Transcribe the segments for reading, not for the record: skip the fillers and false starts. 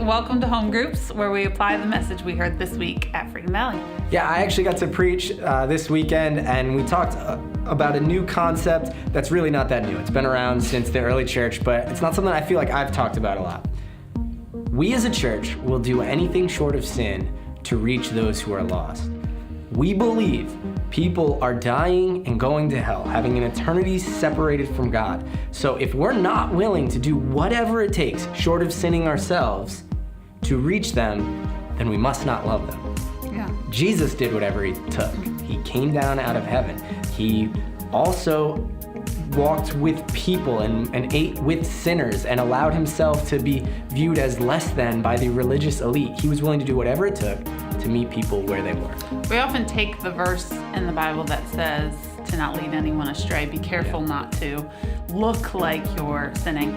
welcome to Home Groups, where we apply the message we heard this week at Freedom Valley. Yeah, I actually got to preach this weekend, and we talked about a new concept that's really not that new. It's been around since the early church, but it's not something I feel like I've talked about a lot. We as a church will do anything short of sin to reach those who are lost. We believe people are dying and going to hell, having an eternity separated from God. So if we're not willing to do whatever it takes, short of sinning ourselves, to reach them, then we must not love them. Yeah. Jesus did whatever he took. He came down out of heaven. He also walked with people and ate with sinners and allowed himself to be viewed as less than by the religious elite. He was willing to do whatever it took to meet people where they were. We often take the verse in the Bible that says to not lead anyone astray, be careful not to look like you're sinning,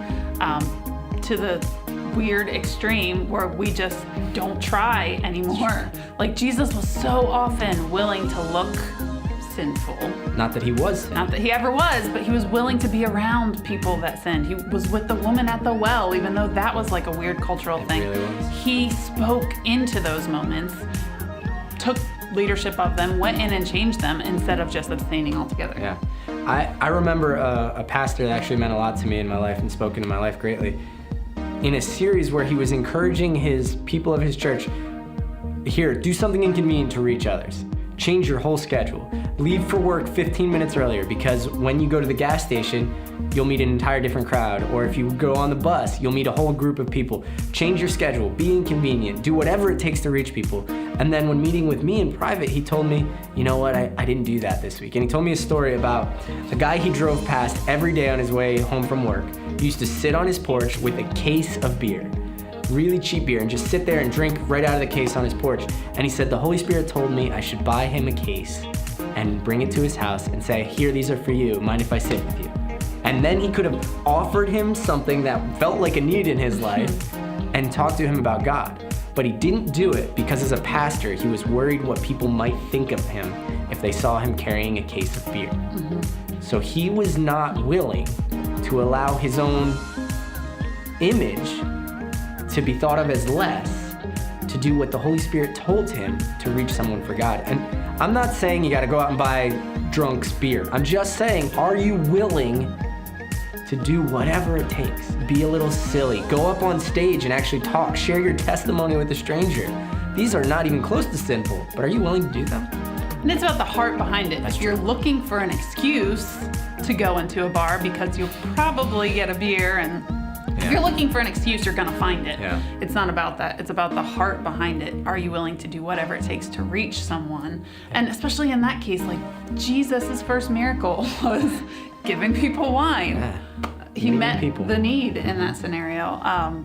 to the weird extreme where we just don't try anymore. Like Jesus was so often willing to look sinful. Not that he was sinning. Not that he ever was, but he was willing to be around people that sinned. He was with the woman at the well, even though that was like a weird cultural thing. Really was. He spoke into those moments, took leadership of them, went in and changed them instead of just abstaining altogether. Yeah. I remember a pastor that actually meant a lot to me in my life and spoke into my life greatly. In a series where he was encouraging his people of his church, here, do something inconvenient to reach others. Change your whole schedule. Leave for work 15 minutes earlier, because when you go to the gas station, you'll meet an entire different crowd. Or if you go on the bus, you'll meet a whole group of people. Change your schedule, be inconvenient, do whatever it takes to reach people. And then when meeting with me in private, he told me, you know what, I didn't do that this week. And he told me a story about a guy he drove past every day on his way home from work. He used to sit on his porch with a case of beer, really cheap beer, and just sit there and drink right out of the case on his porch. And he said, the Holy Spirit told me I should buy him a case and bring it to his house and say, here, these are for you. Mind if I sit with you? And then he could have offered him something that felt like a need in his life and talked to him about God. But he didn't do it because as a pastor, he was worried what people might think of him if they saw him carrying a case of beer. So he was not willing to allow his own image to be thought of as less, to do what the Holy Spirit told him to reach someone for God. And I'm not saying you gotta go out and buy drunks beer. I'm just saying, are you willing to do whatever it takes? Be a little silly, go up on stage and actually talk, share your testimony with a stranger. These are not even close to sinful, but are you willing to do them? And it's about the heart behind it. If you're looking for an excuse to go into a bar because you'll probably get a beer, and if you're looking for an excuse, you're gonna find it. Yeah. It's not about that. It's about the heart behind it. Are you willing to do whatever it takes to reach someone? And especially in that case, like Jesus' first miracle was giving people wine. Yeah. He met people. the need in that scenario.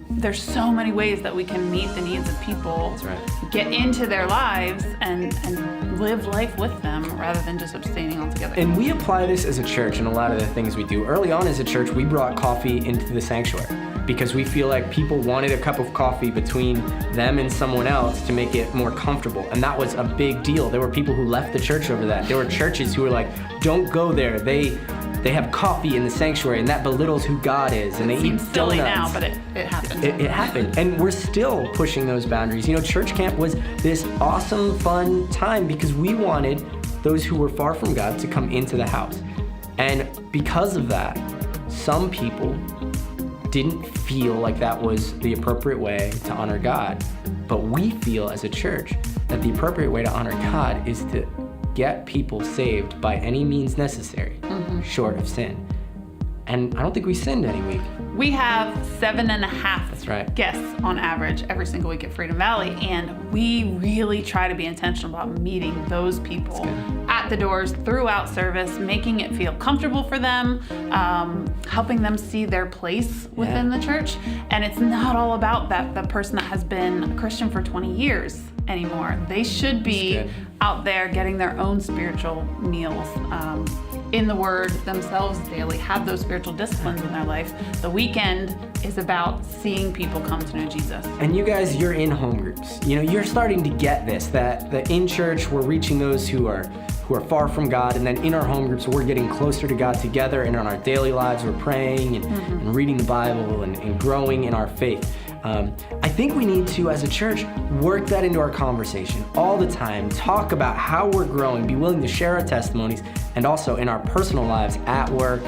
There's so many ways that we can meet the needs of people. That's right. Get into their lives and live life with them rather than just abstaining altogether. And we apply this as a church in a lot of the things we do. Early on as a church, we brought coffee into the sanctuary because we feel like people wanted a cup of coffee between them and someone else to make it more comfortable. And that was a big deal. There were people who left the church over that. There were churches who were like, don't go there. They have coffee in the sanctuary, and that belittles who God is, and they eat donuts. Seems silly now, but it happened. It happened, and we're still pushing those boundaries. You know, church camp was this awesome, fun time because we wanted those who were far from God to come into the house. And because of that, some people didn't feel like that was the appropriate way to honor God. But we feel as a church that the appropriate way to honor God is to get people saved by any means necessary, short of sin. And I don't think we sinned any week. We have 7.5 That's right. guests on average every single week at Freedom Valley, and we really try to be intentional about meeting those people at the doors throughout service, making it feel comfortable for them, helping them see their place within the church. And it's not all about that person that has been a Christian for 20 years anymore. They should be out there getting their own spiritual meals in the Word themselves daily, have those spiritual disciplines in their life. The weekend is about seeing people come to know Jesus. And you guys, you're in home groups. You know, you're starting to get this, that in church we're reaching those who are far from God, and then in our home groups we're getting closer to God together, and in our daily lives we're praying and reading the Bible and growing in our faith. I think we need to, as a church, work that into our conversation all the time. Talk about how we're growing, be willing to share our testimonies, and also in our personal lives, at work,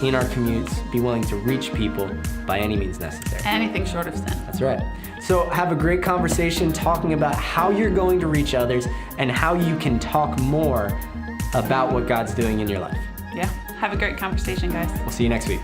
in our commutes, be willing to reach people by any means necessary. Anything short of sin. That's right. So have a great conversation talking about how you're going to reach others and how you can talk more about what God's doing in your life. Yeah. Have a great conversation, guys. We'll see you next week.